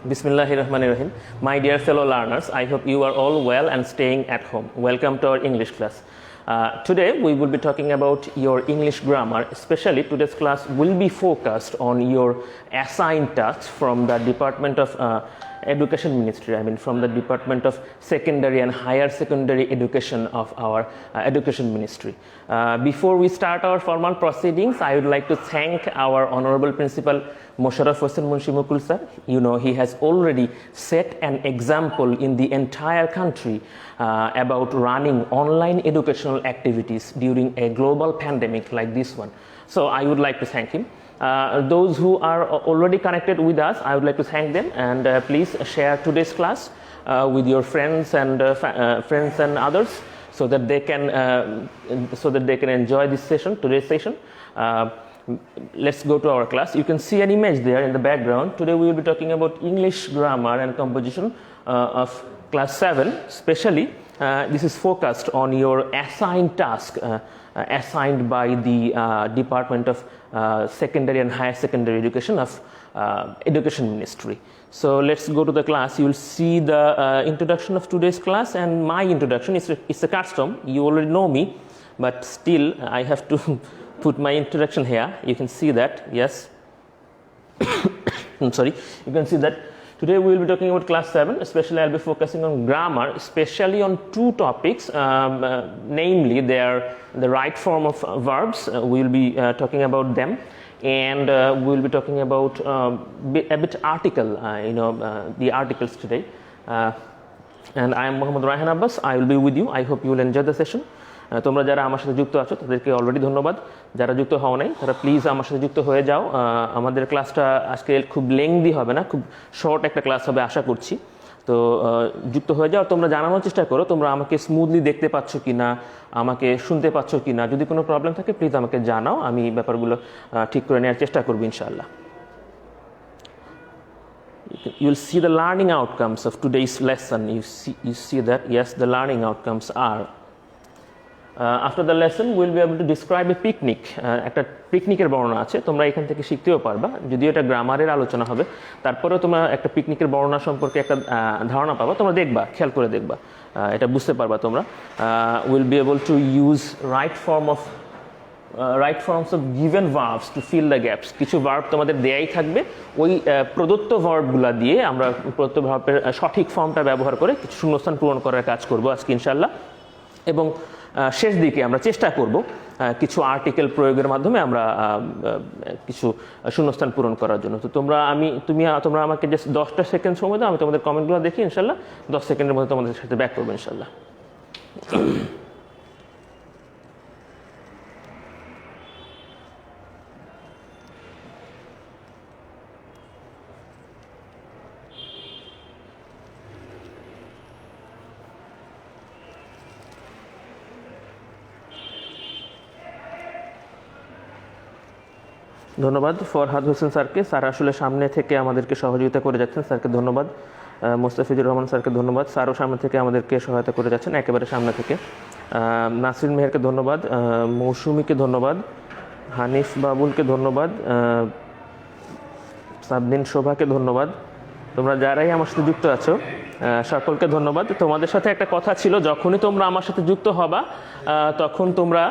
Bismillahirrahmanirrahim. My dear fellow learners, I hope you are all well and staying at home. Welcome to our English class. Today we will be talking about your English grammar. Especially today's class will be focused on your assigned tasks from the Department of Education Ministry, from the Department of Secondary and Higher Secondary Education of our Education Ministry. Before we start our formal proceedings, I would like to thank our Honorable Principal Mosharraf Hossain Munshi Mukul sir. You know, he has already set an example in the entire country about running online educational activities during a global pandemic like this one. So I would like to thank him. Those who are already connected with us, I would like to thank them, and please share today's class with your friends and others, so that they can enjoy this session, today's session. Let's go to our class. You can see an image there in the background. Today we will be talking about English grammar and composition of class 7. Especially, this is focused on your assigned task assigned by the Department of Secondary and Higher Secondary Education of Education Ministry. So let's go to the class. You will see the introduction of today's class and my introduction. It's a custom. You already know me, but still I have to put my introduction here. You can see that, yes. I'm sorry. You can see that today we will be talking about class 7. Especially I'll be focusing on grammar, especially on two topics, namely the right form of verbs. We will be talking about them, and we will be talking about a bit article, the articles today. And I am Mohammad Rayhan Abbas. I will be with you. I hope you will enjoy the session. তোমরা যারা আমার সাথে যুক্ত আছো তাদেরকে already ধন্যবাদ। যারা যুক্ত হও নাই তারা প্লিজ আমার সাথে যুক্ত হয়ে যাও। আমাদের ক্লাসটা আজকে খুব লেংদি হবে না, খুব শর্ট একটা ক্লাস হবে আশা করছি। তো যুক্ত হয়ে যাও। তোমরা জানানোর চেষ্টা করো তোমরা আমাকে স্মুথলি দেখতে পাচ্ছ কিনা, আমাকে শুনতে পাচ্ছ কিনা। যদি কোনো প্রবলেম থাকে প্লিজ আমাকে জানাও, আমি ব্যাপারগুলো ঠিক করে নেওয়ার চেষ্টা করব ইনশাআল্লাহ। You will see the learning outcomes of today's lesson. You see that, yes, the learning outcomes are after the lesson we'll be able to describe a picnic. একটা পিকনিকের বর্ণনা আছে, তোমরা এখান থেকে শিখতেও পারবা। যদিও এটা গ্রামারের আলোচনা হবে, তারপরেও তোমরা একটা পিকনিকের বর্ণনা সম্পর্কে একটা ধারণা পাবা। তোমরা দেখবা, খেয়াল করে দেখবা, এটা বুঝতে পারবা তোমরা। We'll be able to use right forms of given verbs to fill the gaps. কিছু ভার্ব তোমাদের দেয়াই থাকবে, ওই প্রদত্ত ভার্বগুলা দিয়ে আমরা প্রদত্ত ভার্বের সঠিক ফর্মটা ব্যবহার করে কিছু শূন্যস্থান পূরণ করার কাজ করব আজকে ইনশাআল্লাহ। এবং শেষ দিকে আমরা চেষ্টা করব কিছু আর্টিকেল প্রয়োগের মাধ্যমে আমরা কিছু শূন্যস্থান পূরণ করার জন্য। তো তোমরা আমাকে জাস্ট 10টা সেকেন্ড সময় দাও, আমি তোমাদের কমেন্টগুলো দেখি ইনশাআল্লাহ 10 সেকেন্ডের মধ্যে তোমাদের সাথে ব্যাক করবো ইনশাআল্লাহ। ধন্যবাদ ফরহাদ হোসেন স্যারকে। স্যার আসলে সামনে থেকে আমাদেরকে সহযোগিতা করে যাচ্ছেন, স্যারকে ধন্যবাদ। মোস্তাফিজুর রহমান স্যারকে ধন্যবাদ, স্যারও সামনে থেকে আমাদেরকে সহায়তা করে যাচ্ছেন একেবারে সামনে থেকে। নাসরিন মেহেরকে ধন্যবাদ, মৌসুমীকে ধন্যবাদ, হানিফ বাবুলকে ধন্যবাদ, সাবদিন শোভাকে ধন্যবাদ। তোমরা যারাই আমার সাথে যুক্ত আছো সকলকে ধন্যবাদ। তোমাদের সাথে একটা কথা ছিল, যখনই তোমরা আমার সাথে যুক্ত হবা তখন তোমরা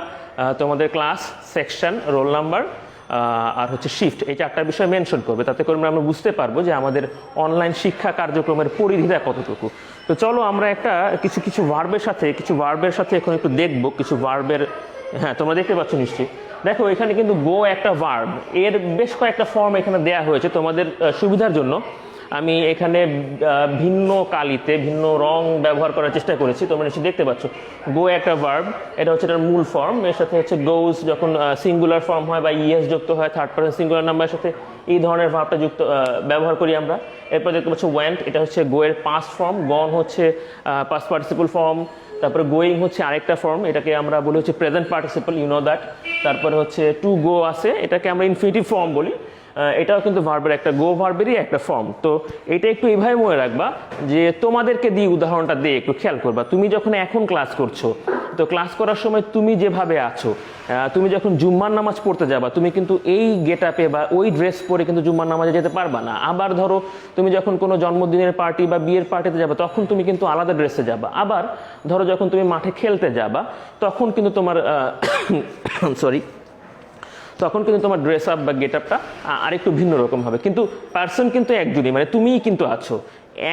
তোমাদের ক্লাস, সেকশন, রোল নাম্বার আর শিফট, এই 4টা বিষয় মেনশন করবে। তাতে করে আমরা বুঝতে পারবো যে আমাদের অনলাইন শিক্ষা কার্যক্রমের পরিধিটা কতটুকু। তো চলো আমরা কিছু ভার্বের সাথে এখন একটু দেখবো কিছু ভার্বের। হ্যাঁ, তোমরা দেখতে পাচ্ছ নিশ্চয়ই। দেখো এখানে কিন্তু গো একটা ভার্ব, এর বেশ কয়েকটা ফর্ম এখানে দেয়া হয়েছে তোমাদের সুবিধার জন্য। আমি এখানে ভিন্ন কালিতে ভিন্ন রং ব্যবহার করার চেষ্টা করেছি। তোমরা নিশ্চয়ই দেখতে পাচ্ছ গো একটা ভার্ব, এটা হচ্ছে এটার মূল ফর্ম। এর সাথে গোজ যখন সিঙ্গুলার ফর্ম হয় বা ইএস যুক্ত হয়, থার্ড পারসন সিঙ্গুলার নাম্বারের সাথে এই ধরনের ভার্বটা ব্যবহার করি আমরা। এরপর দেখতে পাচ্ছ ওয়েন্ট, এটা হচ্ছে গো এর পাস্ট ফর্ম। গন হচ্ছে পাস্ট পার্টিসিপল ফর্ম। তারপরে গোয়িং হচ্ছে আরেকটা ফর্ম, এটাকে আমরা বলি present participle, you know that. তারপরে টু গো আছে, এটাকে আমরা ইনফিনিটিভ ফর্ম বলি। এটাও কিন্তু ভার্বের একটা গো ভার্বেরই একটা ফর্ম। তো এটা একটু এইভাবে মনে রাখবা যে তোমাদেরকে দিয়ে উদাহরণটা দিয়ে একটু খেয়াল করবা। তুমি যখন এখন ক্লাস করছো, তো ক্লাস করার সময় তুমি যেভাবে আছো, তুমি যখন জুম্মার নামাজ পড়তে যাবা, তুমি কিন্তু এই গেট আপে বা ওই ড্রেস পরে কিন্তু জুম্মার নামাজে যেতে পারবা না। আবার ধরো তুমি যখন কোনো জন্মদিনের পার্টি বা বিয়ের পার্টিতে যাবা, তখন তুমি কিন্তু আলাদা ড্রেসে যাবা। আবার ধরো যখন তুমি মাঠে খেলতে যাবা, তখন কিন্তু তোমার সরি তখন কিন্তু তোমার ড্রেস আপ বা গেট আপটা আরেকটু ভিন্ন রকম হবে। কিন্তু পার্সন কিন্তু একজনই, মানে তুমিই কিন্তু আছো,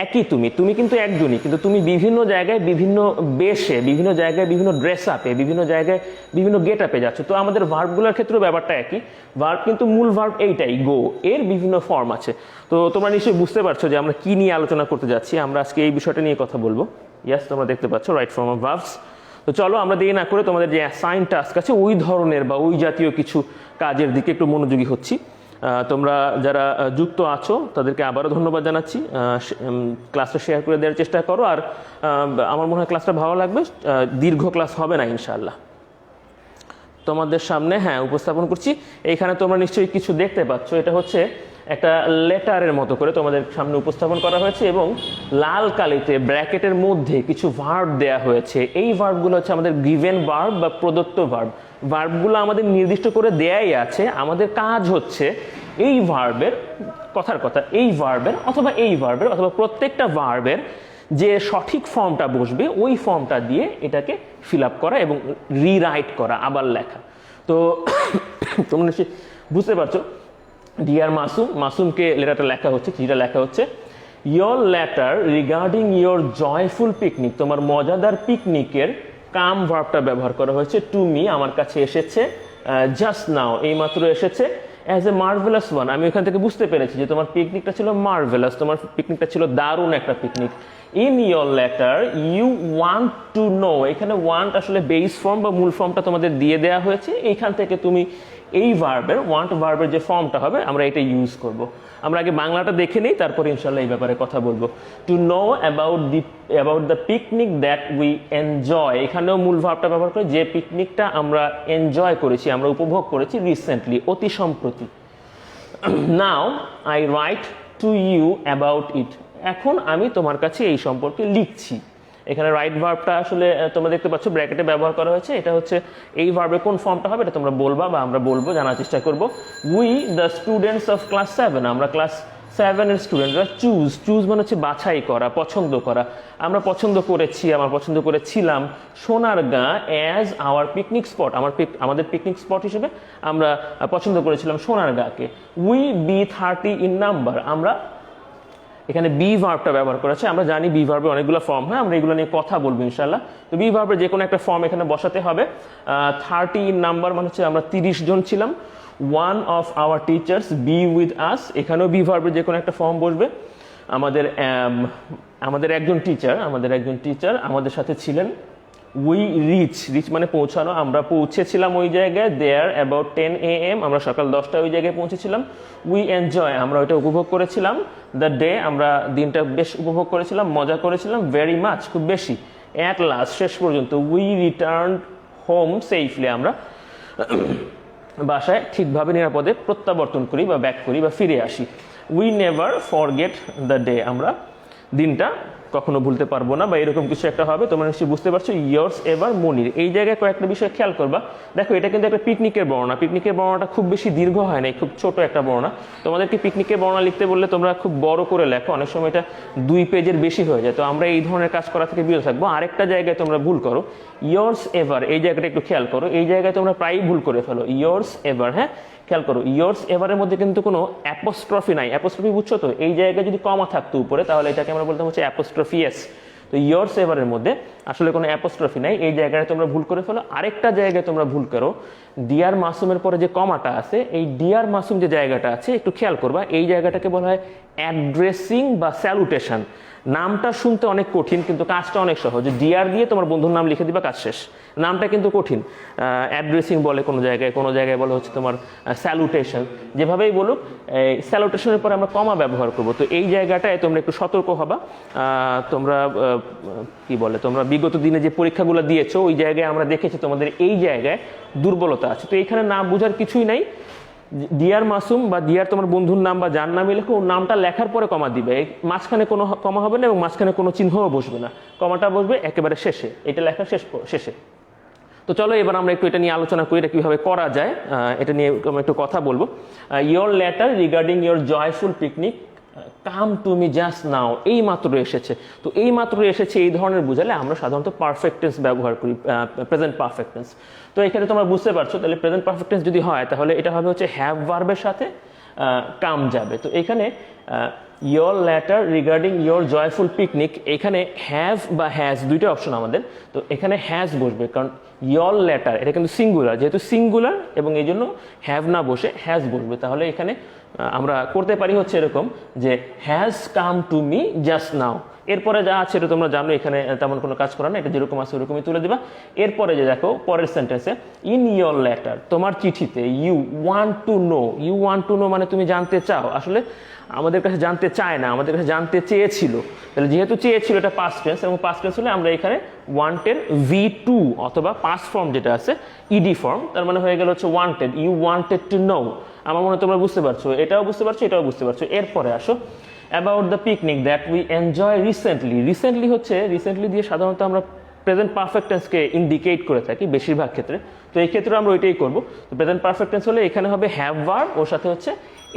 একই তুমি কিন্তু একজনই, কিন্তু তুমি বিভিন্ন জায়গায় বিভিন্ন বেশে, বিভিন্ন জায়গায় বিভিন্ন ড্রেস আপে, বিভিন্ন জায়গায় বিভিন্ন গেট আপে যাচ্ছ। তো আমাদের ভার্বগুলোর ক্ষেত্রেও ব্যাপারটা একই। ভার্ব কিন্তু মূল ভার্ব এইটাই, গো, এর বিভিন্ন ফর্ম আছে। তো তোমরা নিশ্চয়ই বুঝতে পারছো যে আমরা কি নিয়ে আলোচনা করতে যাচ্ছি। আমরা আজকে এই বিষয়টা নিয়ে কথা বলবো। ইয়াস, তোমরা দেখতে পাচ্ছ রাইট ফর্ম অফ ভার্বস। তো চলো আমরা দেরি না করে তোমাদের যে অ্যাসাইন টাস্ক আছে ওই ধরনের বা ওই জাতীয় কিছু কাজের দিকে একটু মনোযোগী হচ্ছি। তোমরা যারা যুক্ত আছো তাদেরকে আবারও ধন্যবাদ জানাচ্ছি। ক্লাসটা শেয়ার করে দেওয়ার চেষ্টা করো। আর আমার মনে হয় ক্লাসটা ভালো লাগবে। দীর্ঘ ক্লাস হবে না ইনশাআল্লাহ। তোমাদের সামনে উপস্থাপন করছি। এইখানে তোমরা নিশ্চয়ই কিছু দেখতে পাচ্ছ। এটা হচ্ছে একটা লেটারের মতো করে তোমাদের সামনে উপস্থাপন করা হয়েছে এবং লাল কালিতে ব্র্যাকেটের মধ্যে কিছু ভার্ব দেয়া হয়েছে। এই ভার্বগুলো হচ্ছে আমাদের গিভেন ভার্ব বা প্রদত্ত ভার্ব। ভার্বগুলো আমাদের নির্দিষ্ট করে দেয়াই আছে। আমাদের কাজ হচ্ছে এই ভার্বের, কথার কথা, এই ভার্বের অথবা এই ভার্বের অথবা প্রত্যেকটা ভার্বের যে সঠিক ফর্মটা বসবে ওই ফর্মটা দিয়ে এটাকে ফিল আপ করা এবং রিরাইট করা, আবার লেখা। তো তোমরা নিশ্চয়ই বুঝতে পারছো, ডিয়ার মাসুম, মাসুমকে লেটারটা লেখা হচ্ছে, চিঠিটা লেখা হচ্ছে your letter regarding your joyful picnic. তোমার মজাদার পিকনিকের কাম ভার্বটা ব্যবহার করা হয়েছে। টু মি, আমার কাছে এসেছে, জাস্ট নাও, এইমাত্র এসেছে, অ্যাজ এ মার্ভেলাস ওয়ান। আমি ওখান থেকে বুঝতে পেরেছি যে তোমার পিকনিকটা ছিল মার্ভেলাস, তোমার পিকনিকটা ছিল দারুণ একটা picnic. In your letter you want to know, এখানে ওয়ান্ট আসলে বেস ফর্ম বা মূল ফর্মটা তোমাদের দিয়ে দেওয়া হয়েছে। এইখান থেকে তুমি এই ভার্বের, ওয়ান্ট ভার্বের যে ফর্মটা হবে আমরা এটা ইউজ করব। আমরা আগে বাংলাটা দেখে নিই, তারপর ইনশাল্লাহ এই ব্যাপারে কথা বলবো। To know about the picnic that we enjoy, এখানেও মূল ভার্বটা ব্যবহার করে, যে পিকনিকটা আমরা এনজয় করেছি, আমরা উপভোগ করেছি রিসেন্টলি, অতি সম্প্রতি। Now I write to you about it, এখন আমি তোমার কাছে এই সম্পর্কে লিখছি। এখানে রাইট ভার্বটা আসলে তোমরা দেখতে পাচ্ছ ব্র্যাকেটে ব্যবহার করা হয়েছে। এটা হচ্ছে এই ভার্বের কোন ফর্মটা হবে এটা তোমরা বলবা বা আমরা বলবো, জানার চেষ্টা করব। We the students of class 7, আমরা ক্লাস 7 এর স্টুডেন্টরা চুজ মানে হচ্ছে বাছাই করা, পছন্দ করা। আমরা পছন্দ করেছি, আমরা পছন্দ করেছিলাম Sonargaon as our picnic spot, আমাদের পিকনিক স্পট হিসেবে আমরা পছন্দ করেছিলাম সোনারগাঁকে। উই বি 30 ইন নাম্বার, আমরা এখানে বি ভার্বটা ব্যবহার করেছে। আমরা জানি বি ভার্বের অনেকগুলো ফর্ম হয়, আমরা এগুলো নিয়ে কথা বলবো ইনশাল্লাহ। তো বি ভার্বের যে কোনো একটা ফর্ম এখানে বসাতে হবে। 30 ইন নাম্বার মানে হচ্ছে আমরা 30 জন ছিলাম। One of our teachers B with us, এখানেও বি ভার্বের যে কোনো একটা ফর্ম বসবে। আমাদের একজন টিচার আমাদের সাথে ছিলেন। উই রিচ মানে পৌঁছানো, আমরা পৌঁছেছিলাম ওই জায়গায়। দেয়ার অ্যাবাউট 10 AM, আমরা সকাল 10টায় ওই জায়গায় পৌঁছেছিলাম। উই এনজয়, আমরা ওইটা উপভোগ করেছিলাম। দ্য ডে, আমরা দিনটা বেশ উপভোগ করেছিলাম, মজা করেছিলাম। ভেরি মাচ, খুব বেশি। অ্যাট লাস্ট, শেষ পর্যন্ত। উই রিটার্ন হোম সেফলি, আমরা বাসায় ঠিকভাবে নিরাপদে প্রত্যাবর্তন করি বা ব্যাক করি বা ফিরে আসি। We never forget the day, আমরা দিনটা কখনো ভুলতে পারবো না বা এরকম কিছু একটা হবে। তোমরা নিশ্চয়ই বুঝতে পারছো। ইয়ার্স এভার মনির, এই জায়গায় কয়েকটা বিষয় খেয়াল করবা। দেখো এটা কিন্তু একটা পিকনিকের বর্ণনা। পিকনিকের বর্ণনাটা খুব বেশি দীর্ঘ হয় না, খুব ছোট একটা বর্ণনা। তোমাদেরকে পিকনিকের বর্ণনা লিখতে বললে তোমরা খুব বড় করে লেখো, অনেক সময় এটা 2 পেজের বেশি হয়ে যায়। তো আমরা এই ধরনের কাজ করা থেকে বিরত থাকবো। আরেকটা জায়গায় তোমরা ভুল করো, ইয়ার্স এভার, এই জায়গাটা একটু খেয়াল করো। এই জায়গায় তোমরা প্রায়ই ভুল করে ফেলো, ইয়ার্স এভার। খেয়াল করো, ইয়ার্স এভারের মধ্যে কিন্তু কোনো অ্যাপোস্ট্রফি নাই। অ্যাপোস্ট্রফি বুঝছো তো? এই জায়গায় যদি কমা থাকতো উপরে তাহলে এটাকে আমরা বলতাম হচ্ছে অ্যাপোস্ট্রফি এস। তো ইয়ার্স এভারের মধ্যে আসলে কোনো অ্যাপোস্ট্রফি নাই, এই জায়গায় তোমরা ভুল করে ফেলো। আরেকটা জায়গায় তোমরা ভুল করো, ডিয়ার মাসুমের পরে যে কমাটা আছে, এই ডিয়ার মাসুম যে জায়গাটা আছে একটু খেয়াল করবা। এই জায়গাটাকে বলা হয় অ্যাড্রেসিং বা স্যালুটেশন। নামটা শুনতে অনেক কঠিন কিন্তু কাজটা অনেক সহজ। ডিয়ার দিয়ে তোমার বন্ধুর নাম লিখে দিবা, কাজ শেষ। নামটা কিন্তু কঠিন। অ্যাড্রেসিং বলে কোনো জায়গায় বলে হচ্ছে তোমার স্যালুটেশন। যেভাবেই বলুক, স্যালুটেশনের পরে আমরা কমা ব্যবহার করব। তো এই জায়গাটায় তোমরা একটু সতর্ক হবা। তোমরা তোমরা বিগত দিনে যে পরীক্ষাগুলো দিয়েছো ওই জায়গায় আমরা দেখেছি তোমাদের এই জায়গায় দুর্বলতা আছে। তো এখানে না বোঝার কিছুই নাই, ডিয়ার মাসুম বা ডিয়ার তোমার বন্ধুর নাম বা যার নামই লেখো, ওর নামটা লেখার পরে কমা দিবে, মাঝখানে কোনো কমা হবে না এবং মাঝখানে কোনো চিহ্নও বসবে না, কমাটা বসবে একেবারে শেষে, এটা লেখার শেষে। তো চলো এবার আমরা একটু এটা নিয়ে আলোচনা করি, এটা কীভাবে করা যায়, এটা নিয়ে আমরা একটু কথা বলবো। Your letter regarding your joyful picnic come to me just now, এই মাত্র এসেছে। তো এই মাত্র এসেছে এই ধরনের বোঝালে আমরা সাধারণত পারফেক্ট টেন্স ব্যবহার করি, প্রেজেন্ট পারফেক্ট টেন্স। তো এখানে তোমরা বুঝতে পারছো, তাহলে প্রেজেন্ট পারফেক্ট টেন্স যদি হয় তাহলে এটা হবে হচ্ছে হ্যাভ ভার্বের সাথে কাম যাবে। তো এখানে your letter regarding your joyful picnic, এখানে হ্যাভ বা হ্যাজ দুইটা অপশন আমাদের, তো এখানে হ্যাজ বসবে, কারণ ইয়োর লেটার এটা কিন্তু সিঙ্গুলার, যেহেতু সিঙ্গুলার এবং এই জন্য হ্যাভ না বসে হ্যাজ বসবে। তাহলে এখানে আমরা করতে পারি হচ্ছে এরকম যে has come to me just now, এরপরে যা আছে এটা তোমরা জানো, এখানে তেমন কোনো কাজ করা না, এটা যেরকম আছে ওরকমই তুলে দিবা। এরপরে যে দেখো পরের সেন্টেন্সে ইন ইয়োর লেটার, তোমার চিঠিতে ইউ ওয়ান্ট টু নো মানে তুমি জানতে চাও, আসলে আমাদের কাছে জানতে চায় না, আমাদের কাছে জানতে চেয়েছিল। তাহলে যেহেতু চেয়েছিল এটা পাস্ট টেন্স, এবং পাস্ট টেন্স হলে আমরা এখানে ওয়ান্টেড V2 অথবা পাস্ট ফর্ম যেটা আছে ইডি ফর্ম, তার মানে হয়ে গেল হচ্ছে wanted, you wanted to know. আমার মনে হয় তোমরা বুঝতে পারছো, এটাও বুঝতে পারছো, এটাও বুঝতে পারছো। এরপরে আসো about the picnic that we enjoy recently. Recently দিয়ে সাধারণত আমরা প্রেজেন্ট পারফেক্ট টেন্সকে ইন্ডিকেট করে থাকি বেশিরভাগ ক্ষেত্রে, তো এই ক্ষেত্রে আমরা ওইটাই করবো। তো প্রেজেন্ট পারফেক্ট টেন্স হলে এখানে হবে হ্যাভ ভার্ব, ওর সাথে হচ্ছে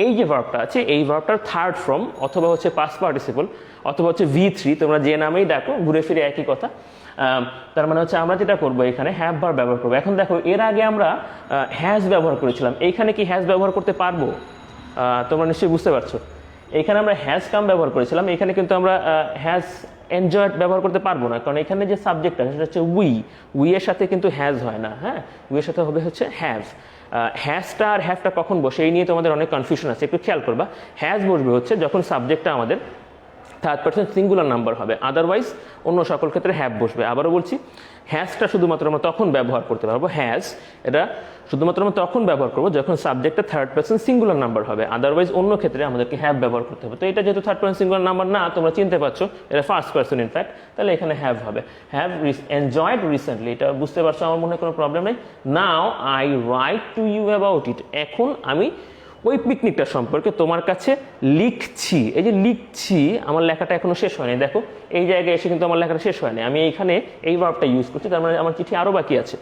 এই যে ভার্বটা আছে এই ভার্বটার থার্ড ফর্ম অথবা হচ্ছে পাস্ট পার্টিসিপল অথবা হচ্ছে V3, তোমরা যে নামেই ডাকো ঘুরে ফিরে একই কথা। তার মানে হচ্ছে আমরা যেটা করবো এখানে হ্যাভ ভার্ব ব্যবহার করবো। এখন দেখো এর আগে আমরা হ্যাজ ব্যবহার করেছিলাম, এইখানে কি হ্যাজ ব্যবহার করতে পারবো? তোমরা নিশ্চয়ই বুঝতে পারছো, এইখানে আমরা হ্যাজ কাম ব্যবহার করেছিলাম, এখানে কিন্তু আমরা হ্যাজ এনজয়েড ব্যবহার করতে পারবো না, কারণ এখানে যে সাবজেক্ট আছে সেটা হচ্ছে উই এর সাথে কিন্তু হ্যাজ হয় না, হ্যাঁ, উই এর সাথে হবে হচ্ছে হ্যাভ। হ্যাজটা আর হ্যাভটা কখন বসে এই নিয়ে তোমাদের অনেক কনফিউশন আছে, একটু খেয়াল করবা। হ্যাজ বসবে হচ্ছে যখন সাবজেক্টটা আমাদের থার্ড পারসন সিঙ্গুলার নাম্বার হবে, আদারওয়াইজ অন্য সকল ক্ষেত্রে হ্যাভ বসবে। আবারও বলছি, হ্যাজটা শুধুমাত্র আমরা তখন ব্যবহার করতে পারবো, হ্যাজ এটা শুধুমাত্র আমরা তখন ব্যবহার করবো যখন সাবজেক্টটা থার্ড পারসন সিঙ্গুলার নাম্বার হবে, আদারওয়াইজ অন্য ক্ষেত্রে আমাদেরকে হ্যাভ ব্যবহার করতে হবে। তো এটা যেহেতু থার্ড পারসন সিঙ্গুলার নাম্বার না, তোমরা চিনতে পারছো এটা ফার্স্ট পারসন ইনফ্যাক্ট, তাহলে এখানে হ্যাভ হবে। হ্যাভ এনজয়েড রিসেন্টলি, এটা বুঝতে পারছো, আমার মনে হয় কোনো প্রবলেম নেই। Now I write to you about it, এখন আমি ওই পিকনিকটা সম্পর্কে তোমার কাছে লিখছি। এই যে লিখছি, আমার লেখাটা এখনো শেষ হয়নি, দেখো এই জায়গায় এসে কিন্তু আমার লেখাটা শেষ হয়নি, আমি এইখানে এই ভার্বটা ইউজ করছি, তার মানে আমার চিঠি আরও বাকি আছে।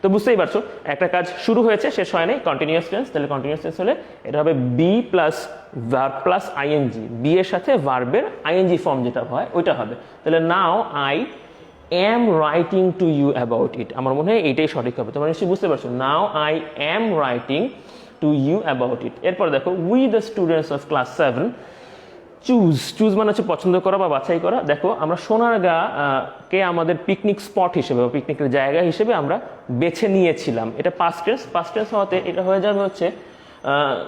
তো বুঝতেই পারছো একটা কাজ শুরু হয়েছে শেষ হয়নি, কন্টিনিউয়াস টেন্স। তাহলে কন্টিনিউয়াস টেন্স হলে এটা হবে be plus verb plus ING, be এর সাথে ভার্বের আইএনজি ফর্ম যেটা হয় ওইটা হবে। তাহলে now I am writing to you about it, আমার মনে হয় এইটাই সঠিক হবে। তোমরা নিশ্চয়ই বুঝতে পারছো, now I am writing to you about it. এরপর দেখো we the students of class 7 choose মানে হচ্ছে পছন্দ করা বা বাছাই করা। দেখো আমরা সোনারগাঁ কে আমাদের পিকনিক স্পট হিসেবে বা পিকনিকের জায়গা হিসেবে আমরা বেছে নিয়েছিলাম, এটা পাস্ট টেন্স হওয়াতে এটা হয়ে যাবে হচ্ছে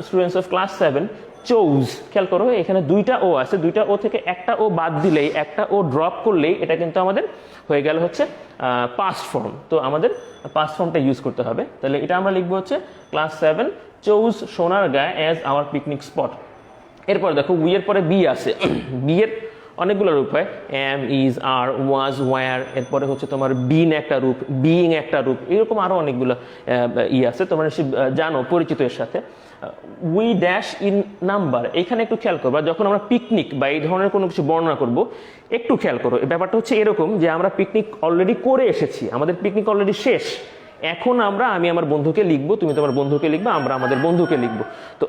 স্টুডেন্টস অফ ক্লাস 7 চোজ। খেয়াল করো এখানে দুইটা ও আছে, দুইটা ও থেকে একটা ও বাদ দিলেই, একটা ও ড্রপ করলেই এটা কিন্তু আমাদের হয়ে গেল হচ্ছে পাস্ট ফর্ম। তো আমাদের পাস্ট ফর্মটা ইউজ করতে হবে। তাহলে এটা আমরা লিখবো হচ্ছে class 7 chose Sonargaon as our picnic spot. এরপর দেখো উই এর পরে বি আছে, বি এর অনেকগুলো রূপ হয়, am, is, are, was, were, এরপরে হচ্ছে তোমার বিন একটা রূপ, বিইং একটা রূপ, এরকম আরও অনেকগুলো আছে, তোমরা জানো পরিচিত এর সাথে। উই ড্যাশ ইন নাম্বার, এখানে একটু খেয়াল করবা, যখন আমরা পিকনিক বা এই ধরনের কোনো কিছু বর্ণনা করব একটু খেয়াল করো, ব্যাপারটা হচ্ছে এরকম যে আমরা পিকনিক অলরেডি করে এসেছি, আমাদের পিকনিক অলরেডি শেষ, এখন আমি আমার বন্ধুকে লিখবো, তুমি তোমার বন্ধুকে লিখবা, আমরা আমাদের বন্ধুকে লিখবো। তো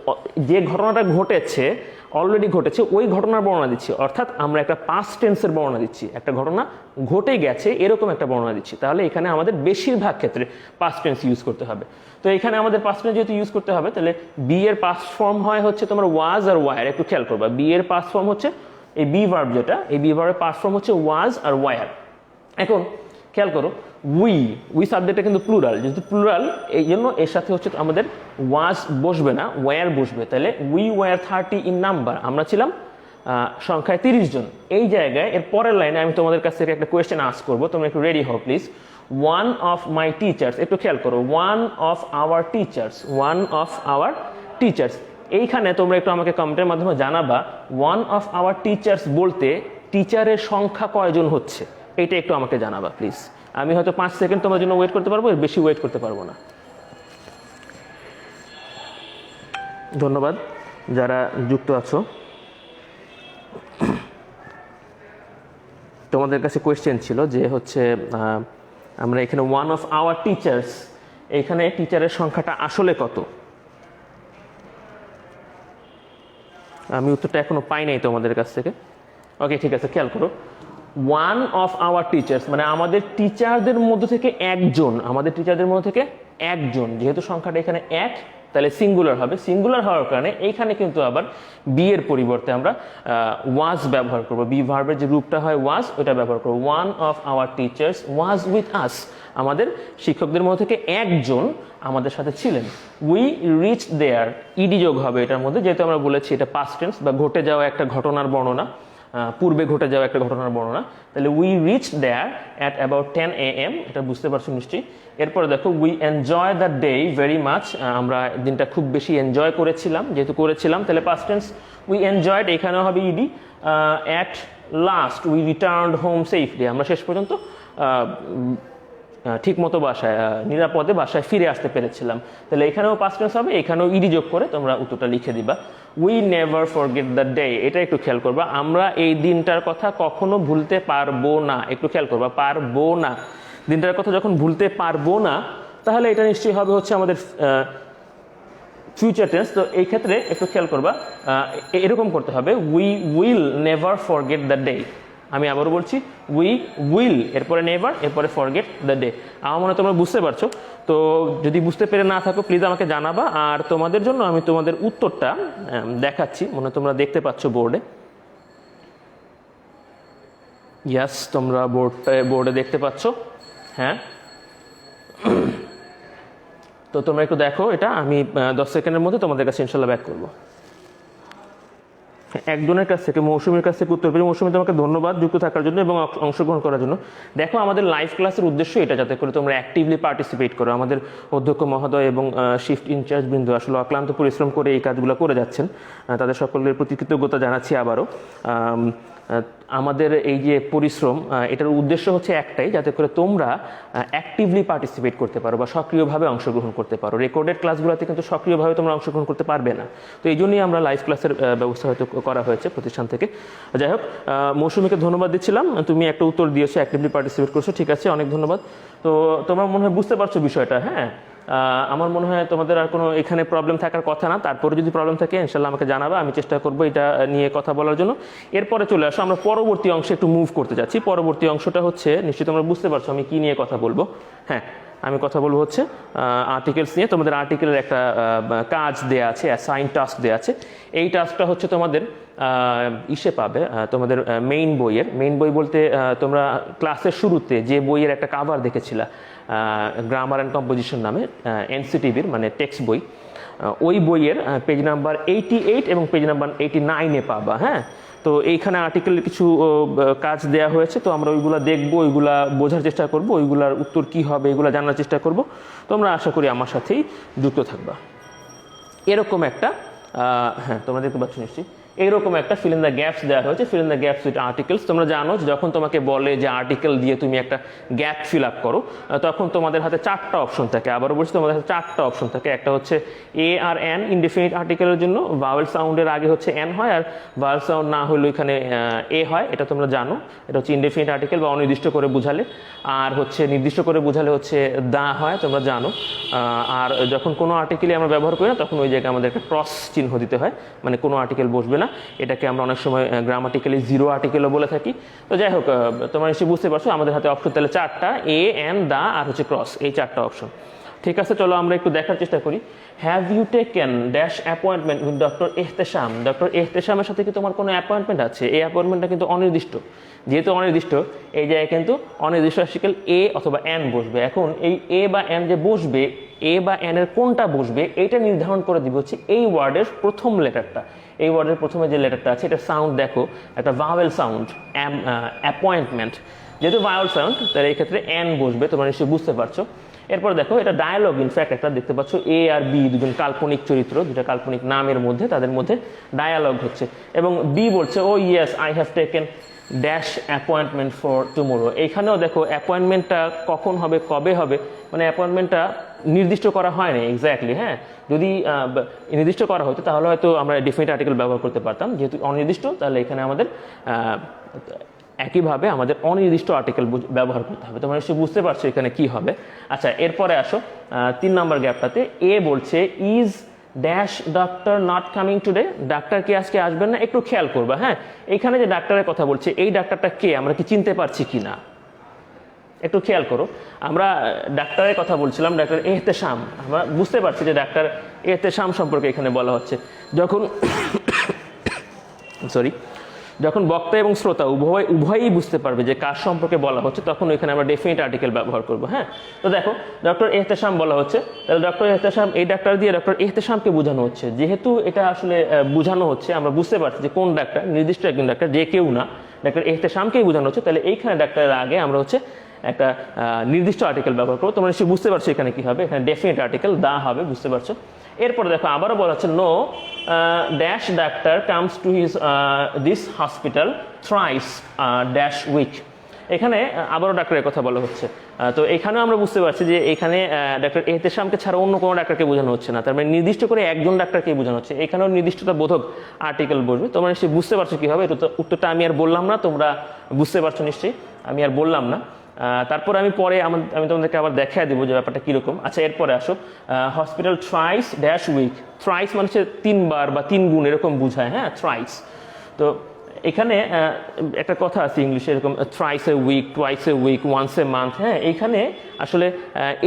যে ঘটনাটা ঘটেছে অলরেডি ঘটেছে ওই ঘটনার বর্ণনা দিচ্ছি, অর্থাৎ আমরা একটা পাস্ট টেন্সের বর্ণনা দিচ্ছি, একটা ঘটনা ঘটে গেছে এরকম একটা বর্ণনা দিচ্ছি। তাহলে এখানে আমাদের বেশিরভাগ ক্ষেত্রে পাস্ট টেন্স ইউজ করতে হবে। তো এখানে আমাদের পাস্ট টেন্স যেহেতু ইউজ করতে হবে, তাহলে বি এর পাস্ট ফর্ম হয় হচ্ছে তোমার ওয়াজ আর ওয়ার। একটু খেয়াল করবা, বি এর পাস্ট ফর্ম হচ্ছে এই বি ভার্ব যেটা, এই বি ভার্বের পাস্ট ফর্ম হচ্ছে ওয়াজ আর ওয়ার। এখন খেয়াল করো উই সাবজেক্টটা কিন্তু প্লুরাল, যেহেতু প্লুরাল এই জন্য এর সাথে হচ্ছে আমাদের ওয়াজ বসবে না, ওয়ার বসবে। তাহলে উই ওয়ার 30 ইন নাম্বার, আমরা ছিলাম সংখ্যায় 30 জন। এই জায়গায় এর পরের লাইনে আমি তোমাদের কাছ থেকে একটা কোয়েশ্চেন আস্ক করবো, তোমরা একটু রেডি হও please. One of my teachers, একটু খেয়াল করো, ওয়ান অফ আওয়ার টিচার্স, এইখানে তোমরা একটু আমাকে কমেন্টের মাধ্যমে জানাবা ওয়ান অফ আওয়ার টিচার্স বলতে টিচারের সংখ্যা কয়জন হচ্ছে, এইটা একটু আমাকে জানাবা প্লিজ। আমি হয়তো 5 সেকেন্ড তোমার জন্য ওয়েট করতে পারবো, এর বেশি ওয়েট করতে পারবো না। ধন্যবাদ যারা যুক্ত আছো। তোমাদের কাছে কোয়েশ্চেন ছিল যে হচ্ছে আমরা এখানে ওয়ান অফ আওয়ার টিচার্স, এখানে টিচারের সংখ্যাটা আসলে কত? আমি উত্তরটা এখনো পাই নাই তোমাদের কাছ থেকে। ওকে, ঠিক আছে, খেয়াল করো। ওয়ান অফ আওয়ার টিচার্স মানে আমাদের টিচারদের মধ্য থেকে একজন, আমাদের টিচারদের মধ্য থেকে একজন, যেহেতু সংখ্যাটা এখানে এক তাহলে সিঙ্গুলার হবে। সিঙ্গুলার হওয়ার কারণে এইখানে কিন্তু আবার বি এর পরিবর্তে আমরা ওয়াজ ব্যবহার করব। বি ভার্বের যে রূপটা হয় ওয়াজ, ওটা ব্যবহার করব। One of our teachers was with us, আমাদের শিক্ষকদের মধ্যে থেকে একজন আমাদের সাথে ছিলেন। উই রিচ দেয়ার, ইডি যোগ হবে এটার মধ্যে, যেহেতু আমরা বলেছি এটা পাস্ট টেন্স বা ঘটে যাওয়া একটা ঘটনার বর্ণনা, পূর্বে ঘটে যাওয়া একটা ঘটনার বর্ণনা। তাহলে we reach there at about 10 AM, এটা বুঝতে পারছো নিশ্চয়ই। এরপরে দেখো we enjoy the day very much, আমরা দিনটা খুব বেশি এনজয় করেছিলাম, যেহেতু করেছিলাম তাহলে পাস্ট টেন্স উই এনজয়েড, এখানেও হবে ED. At last we returned home safely, আমরা শেষ পর্যন্ত ঠিক মতো বাসায় নিরাপদে বাসায় ফিরে আসতে পেরেছিলাম। তাহলে এখানেও পাস্ট টেন্স হবে, এখানেও ইডি যোগ করে তোমরা উত্তরটা লিখে দিবা। We never forget the day, এটা একটু খেয়াল করবা, আমরা এই দিনটার কথা কখনো ভুলতে পারবো না। একটু খেয়াল করবা, পারবো না, দিনটার কথা যখন ভুলতে পারবো না তাহলে এটা নিশ্চয়ই হবে হচ্ছে আমাদের ফিউচার টেন্স। তো এই ক্ষেত্রে একটু খেয়াল করবা, এরকম করতে হবে, we will never forget the day. আমি আবারও বলছি, উই উইল, এরপরে নেভার, এরপরে ফরগেট দ্য ডে। আমার মনে হয় তোমরা বুঝতে পারছো। তো যদি বুঝতে পেরে না থাকো প্লিজ আমাকে জানাবা। আর তোমাদের জন্য আমি তোমাদের উত্তরটা দেখাচ্ছি, মনে হয় তোমরা দেখতে পাচ্ছ বোর্ডে। ইয়াস, তোমরা বোর্ডে দেখতে পাচ্ছ, হ্যাঁ। তো তোমরা একটু দেখো এটা, আমি 10 সেকেন্ডের মধ্যে তোমাদের কাছে ইনশাল্লাহ ব্যাক করবো। একজনের কাছ থেকে, মৌসুমীর কাছ থেকে উত্তর পেয়ে, মৌসুমী তোমাকে ধন্যবাদ যুক্ত থাকার জন্য এবং অংশগ্রহণ করার জন্য। দেখো আমাদের লাইভ ক্লাসের উদ্দেশ্য এটা, যাতে করে তোমরা অ্যাক্টিভলি পার্টিসিপেট করো। আমাদের অধ্যক্ষ মহোদয় এবং শিফট ইনচার্জ বৃন্দ আসলে অক্লান্ত পরিশ্রম করে এই কাজগুলো করে যাচ্ছেন, তাদের সকলের প্রতি কৃতজ্ঞতা জানাচ্ছি আবারও। আমাদের এই যে পরিশ্রম, এটার উদ্দেশ্য হচ্ছে একটাই, যাতে করে তোমরা অ্যাক্টিভলি পার্টিসিপেট করতে পারো বা সক্রিয়ভাবে অংশগ্রহণ করতে পারো। রেকর্ডেড ক্লাসগুলোতে কিন্তু সক্রিয়ভাবে তোমরা অংশগ্রহণ করতে পারবে না, তো এই জন্যই আমরা লাইভ ক্লাসের ব্যবস্থা হয়তো করা হয়েছে প্রতিষ্ঠান থেকে। যাই হোক, মৌসুমীকে ধন্যবাদ দিচ্ছিলাম, তুমি একটা উত্তর দিয়েছো, অ্যাক্টিভলি পার্টিসিপেট করছো, ঠিক আছে, অনেক ধন্যবাদ। তো তোমরা মনে হয় বুঝতে পারছো বিষয়টা, হ্যাঁ। আমার মনে হয় তোমাদের আর কোনো এখানে প্রবলেম থাকার কথা না। তারপরে যদি প্রবলেম থাকে ইনশাল্লাহ আমাকে জানাবে, আমি চেষ্টা করবো এটা নিয়ে কথা বলার জন্য। এরপরে চলে আসো, আমরা পরবর্তী অংশে একটু মুভ করতে যাচ্ছি। পরবর্তী অংশটা হচ্ছে, নিশ্চয়ই তোমরা বুঝতে পারছো আমি কি নিয়ে কথা বলবো। হ্যাঁ, আমি কথা বলবো হচ্ছে আর্টিকেলস নিয়ে। তোমাদের আর্টিকেলের একটা কাজ দেয়া আছে, অ্যাসাইন টাস্ক দেয়া আছে। এই টাস্কটা হচ্ছে তোমাদের ইসে পাবে, তোমাদের মেইন বই বলতে তোমরা ক্লাসের শুরুতে যে বইয়ের একটা কাভার দেখেছিলা, গ্রামার অ্যান্ড কম্পোজিশন নামে, এনসিটিভির মানে টেক্সট বই, ওই বইয়ের পেজ নাম্বার 88 এবং পেজ নাম্বার 89-এ পাবা। হ্যাঁ, তো এইখানে আর্টিকেলের কিছু কাজ দেয়া হয়েছে, তো আমরা ওইগুলা দেখবো, ওইগুলা বোঝার চেষ্টা করবো, ওইগুলার উত্তর কি হবে এগুলা জানার চেষ্টা করব। তোমরা আশা করি আমার সাথেই যুক্ত থাকবা। এরকম একটা হ্যাঁ, তোমরা দেখতে পাচ্ছ নিশ্চয়ই, এইরকম একটা ফিল ইন দ্য গ্যাপস দেওয়া হয়েছে, fill in the gaps with articles. তোমরা জানো যখন তোমাকে বলে যে আর্টিকেল দিয়ে তুমি একটা গ্যাপ ফিল আপ করো, তখন তোমাদের হাতে 4টা অপশন থাকে। আবারও বলছি, তোমাদের হাতে 4টা অপশন থাকে। একটা হচ্ছে এ আর এন, ইনডেফিনিট আর্টিকেলের জন্য ভাওয়েল সাউন্ডের আগে হচ্ছে এন হয়, আর ভাওয়েল সাউন্ড না হলেও এখানে এ হয়, এটা তোমরা জানো। এটা হচ্ছে ইনডেফিনিট আর্টিকেল বা অনির্দিষ্ট করে বোঝালে। আর হচ্ছে নির্দিষ্ট করে বোঝালে হচ্ছে দা হয়, তোমরা জানো। আর যখন কোনো আর্টিকেলই আমরা ব্যবহার করি না, তখন ওই জায়গায় আমাদের একটা ক্রস চিহ্ন দিতে হয়, মানে কোনো আর্টিকেল বসবে না। এটাকে আমরা অনেক সময় গ্রামাটিক্যালি জিরো আর্টিকেলও বলে থাকি। তো যাই হোক, তোমরা নিশ্চয়ই বুঝতে পারছো আমাদের হাতে অপশন তাহলে 4টা, এ, এন, দা আর হচ্ছে ক্রস, এই 4টা অপশন। ঠিক আছে, চলো আমরা একটু দেখার চেষ্টা করি। Have you taken dash appointment with doctor Ehtesham. Doctor এহতেশামের সাথে কি তোমার কোনো অ্যাপয়েন্টমেন্ট আছে? এই অ্যাপয়েন্টমেন্টটা কিন্তু অনির্দিষ্ট, যেহেতু অনির্দিষ্ট এই জায়গায় কিন্তু অনির্দিষ্ট আর্টিকেল এ অথবা এন বসবে। এখন এই এ বা এন যে বসবে, এ বা এন এর কোনটা বসবে এটা নির্ধারণ করে দিবে হচ্ছে এই ওয়ার্ডের প্রথম লেটারটা। এই ওয়ার্ডের প্রথমে যে লেটারটা আছে, এটা সাউন্ড দেখো, একটা ভাওয়েল সাউন্ড, অ্যাপয়েন্টমেন্ট, যেহেতু ভাওয়েল সাউন্ড তাহলে এই ক্ষেত্রে এন বসবে, তোমরা নিশ্চয়ই বুঝতে পারছো। এরপর দেখো, এটা ডায়ালগ, ইনফ্যাক্ট একটা দেখতে পাচ্ছ এ আর বি, দুজন কাল্পনিক চরিত্র, দুটা কাল্পনিক নামের মধ্যে, তাদের মধ্যে ডায়ালগ হচ্ছে। এবং বি বলছে, oh yes I have taken dash appointment for tomorrow. এইখানেও দেখো অ্যাপয়েন্টমেন্টটা কখন হবে, কবে হবে, মানে অ্যাপয়েন্টমেন্টটা নির্দিষ্ট করা হয় না এক্স্যাক্টলি। হ্যাঁ, যদি নির্দিষ্ট করা হতো তাহলে হয়তো আমরা ডেফিনিট আর্টিকেল ব্যবহার করতে পারতাম। যেহেতু অনির্দিষ্ট, তাহলে এখানে আমাদের একইভাবে আমাদের অনির্দিষ্ট আর্টিকেল ব্যবহার করতে হবে। তোমরা নিশ্চয়ই বুঝতে পারছো এখানে কি হবে। আচ্ছা, এরপরে আসো 3 নম্বর গ্যাপটাতে। এ বলছে is dash doctor not coming today, doctor কি আজকে আসবেন না? একটু খেয়াল করবা। হ্যাঁ, এখানে যে ডাক্তারের কথা বলছে, এই ডাক্তারটা কে, আমরা কি চিনতে পারছি কি না একটু খেয়াল করো। আমরা ডাক্তারের কথা বলছিলাম, ডাক্তার এহতেশাম। আমরা বুঝতে পারছি যে ডাক্তার এহতেশাম সম্পর্কে এখানে বলা হচ্ছে। যখন বক্তা এবং শ্রোতা উভয়ই বুঝতে পারবে যে কার সম্পর্কে বলা হচ্ছে, তখন ওইখানে আমরা ডেফিনিট আর্টিকেল ব্যবহার করবো। হ্যাঁ, তো দেখো ডক্টর এহতেশাম বলা হচ্ছে, তাহলে ডক্টর এহতেশাম, এই ডাক্তার দিয়ে ডক্টর এহতেশামকে বোঝানো হচ্ছে। যেহেতু এটা আসলে বোঝানো হচ্ছে, আমরা বুঝতে পারছি যে কোন ডাক্তার, নির্দিষ্ট একজন ডাক্তার, যে কেউ না, ডাক্তার এহতেশামকেই বোঝানো হচ্ছে। তাহলে এইখানে ডাক্তারের আগে আমরা হচ্ছে একটা নির্দিষ্ট আর্টিকেল ব্যবহার করবো। তোমরা নিশ্চয়ই বুঝতে পারছো এখানে কি হবে, এখানে ডেফিনিট আর্টিকেল দা হবে, বুঝতে পারছো। এরপরে দেখো আবারও বলা হচ্ছে no dash doctor comes to his this hospital thrice dash week. এখানে আবারও ডাক্তারের কথা বলা হচ্ছে। তো এখানেও আমরা বুঝতে পারছি যে এখানে ডাক্তার এহতেশামকে ছাড়া অন্য কোনো ডাক্তারকে বোঝানো হচ্ছে না, তার মানে নির্দিষ্ট করে একজন ডাক্তারকেই বোঝানো হচ্ছে। এখানেও নির্দিষ্টতা বোধক আর্টিকেল বসবে। তোমরা নিশ্চয়ই বুঝতে পারছো কি হবে। উত্তরটা আমি আর বললাম না, তোমরা বুঝতে পারছো নিশ্চয়ই, আমি আর বললাম না। তারপরে আমি তোমাদেরকে আবার দেখাই দেবো যে ব্যাপারটা কীরকম। আচ্ছা, এরপরে আসো hospital thrice dash week. Thrice মানে হচ্ছে 3 বার বা 3 গুণ এরকম বোঝায়। হ্যাঁ, থ্রাইস। তো এখানে একটা কথা আছে ইংলিশে এরকম, thrice a week, twice a week, once a month. হ্যাঁ, এইখানে আসলে